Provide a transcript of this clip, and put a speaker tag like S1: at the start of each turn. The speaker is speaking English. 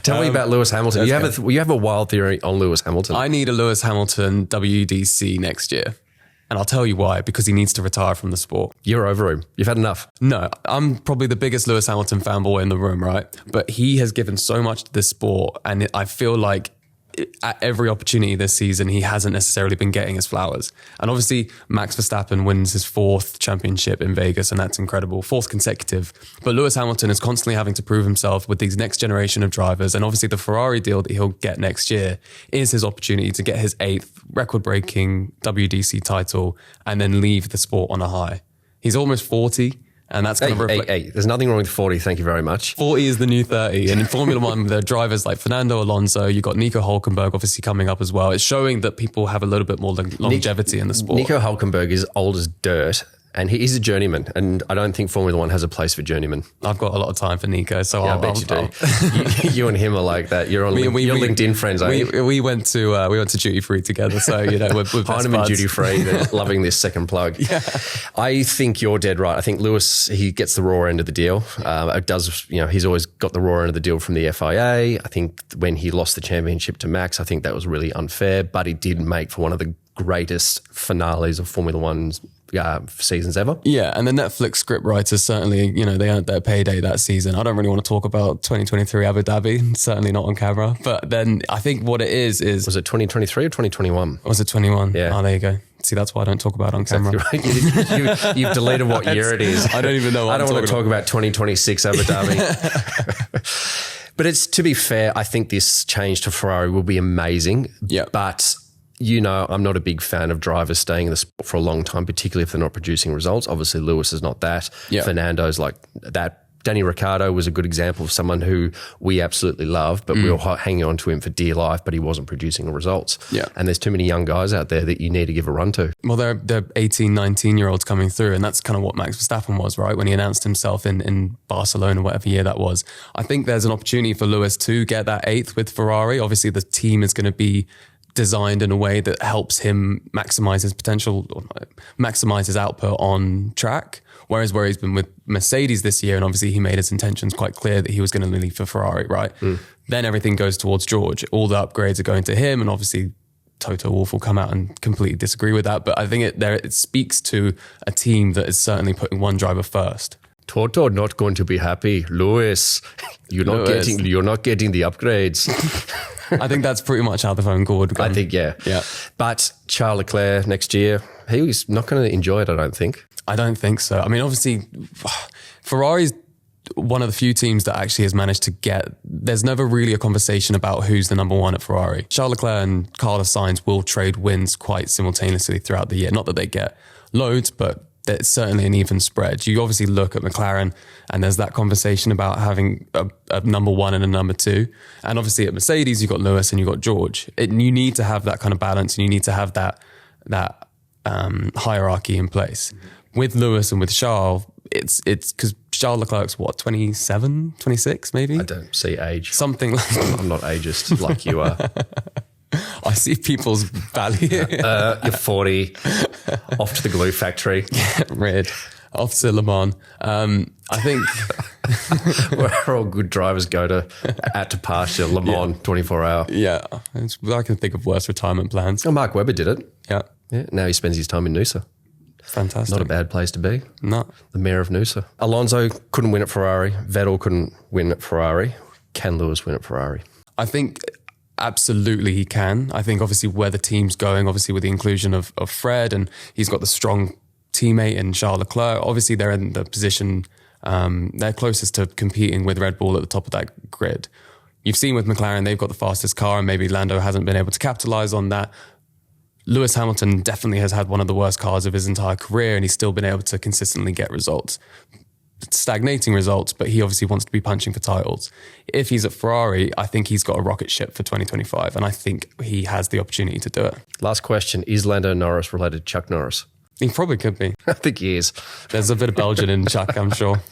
S1: Tell me about Lewis Hamilton. You have a wild theory on Lewis Hamilton.
S2: I need a Lewis Hamilton WDC next year. And I'll tell you why, because he needs to retire from the sport.
S1: You're over him. You've had enough.
S2: No, I'm probably the biggest Lewis Hamilton fanboy in the room, right? But he has given so much to this sport, and I feel like at every opportunity this season, he hasn't necessarily been getting his flowers. And obviously, Max Verstappen wins his 4th championship in Vegas, and that's incredible. 4th consecutive. But Lewis Hamilton is constantly having to prove himself with these next generation of drivers. And obviously, the Ferrari deal that he'll get next year is his opportunity to get his 8th record-breaking WDC title and then leave the sport on a high. He's almost 40. And that's going to reflect.
S1: Hey, there's nothing wrong with 40. Thank you very much.
S2: 40 is the new 30. And in Formula One, there are drivers like Fernando Alonso. You've got Nico Hülkenberg obviously coming up as well. It's showing that people have a little bit more longevity in the sport.
S1: Nico Hülkenberg is old as dirt. And he's a journeyman, and I don't think Formula One has a place for journeyman.
S2: I've got a lot of time for Nico, so
S1: I bet you do. You and him are like that. You're on you're LinkedIn friends, aren't you?
S2: We went to duty free together, so we're best
S1: buds. Duty free. They're loving this second plug.
S2: Yeah.
S1: I think you're dead right. I think Lewis, he gets the raw end of the deal. It does, he's always got the raw end of the deal from the FIA. I think when he lost the championship to Max, I think that was really unfair, but he did make for one of the greatest finales of Formula One's seasons ever.
S2: Yeah, and the Netflix script writers certainly, they earned their payday that season. I don't really want to talk about 2023 Abu Dhabi, certainly not on camera. But then I think what it is...
S1: Was it 2023 or 2021?
S2: Was it 21?
S1: Yeah.
S2: Oh, there you go. See, that's why I don't talk about it on camera.
S1: Right. You've deleted what year it is.
S2: I don't even know what
S1: I don't want to talk about 2026 Abu Dhabi. But it's, to be fair, I think this change to Ferrari will be amazing.
S2: Yeah.
S1: But... I'm not a big fan of drivers staying in the sport for a long time, particularly if they're not producing results. Obviously, Lewis is not that.
S2: Yeah.
S1: Fernando's like that. Danny Ricciardo was a good example of someone who we absolutely love, but we were hanging on to him for dear life, but he wasn't producing the results.
S2: Yeah.
S1: And there's too many young guys out there that you need to give a run to.
S2: Well, they're 18, 19-year-olds coming through, and that's kind of what Max Verstappen was, right? When he announced himself in Barcelona, whatever year that was. I think there's an opportunity for Lewis to get that 8th with Ferrari. Obviously, the team is going to be designed in a way that helps him maximize his potential, or maximize his output on track. Whereas where he's been with Mercedes this year, and obviously he made his intentions quite clear that he was going to leave for Ferrari, right? Then everything goes towards George. All the upgrades are going to him, and obviously Toto Wolff will come out and completely disagree with that. But I think it speaks to a team that is certainly putting one driver first.
S1: Toto not going to be happy. Lewis, you're not getting the upgrades.
S2: I think that's pretty much how the phone call would go.
S1: I think, yeah.
S2: Yeah.
S1: But Charles Leclerc next year, he's not going to enjoy it, I don't think.
S2: I don't think so. I mean, obviously, Ferrari's one of the few teams that actually has managed to there's never really a conversation about who's the number one at Ferrari. Charles Leclerc and Carlos Sainz will trade wins quite simultaneously throughout the year. Not that they get loads, but it's certainly an even spread. You obviously look at McLaren and there's that conversation about having a number one and a number two. And obviously at Mercedes, you've got Lewis and you've got George. You need to have that kind of balance, and you need to have that hierarchy in place. With Lewis and with Charles, it's because Charles Leclerc's what, 27, 26 maybe?
S1: I don't see age.
S2: Something like
S1: I'm not ageist like you are.
S2: I see people's value.
S1: You're 40, off to the glue factory.
S2: Red, off to Le Mans. I think
S1: where all good drivers go to pasture, Le Mans, 24 hour.
S2: Yeah, I can think of worse retirement plans.
S1: Oh, Mark Webber did it.
S2: Yeah.
S1: Now he spends his time in Noosa.
S2: Fantastic.
S1: Not a bad place to be.
S2: No.
S1: The mayor of Noosa. Alonso couldn't win at Ferrari. Vettel couldn't win at Ferrari. Can Lewis win at Ferrari?
S2: I think absolutely he can. I think obviously where the team's going, obviously with the inclusion of Fred, and he's got the strong teammate in Charles Leclerc. Obviously they're in the position, they're closest to competing with Red Bull at the top of that grid. You've seen with McLaren, they've got the fastest car, and maybe Lando hasn't been able to capitalize on that. Lewis Hamilton definitely has had one of the worst cars of his entire career, and he's still been able to consistently get results. Stagnating results, but he obviously wants to be punching for titles. If he's at Ferrari, I think he's got a rocket ship for 2025, and I think he has the opportunity to do it.
S1: Last question, is Lando Norris related to Chuck Norris?
S2: He probably could be.
S1: I think he is.
S2: There's a bit of Belgian in Chuck, I'm sure.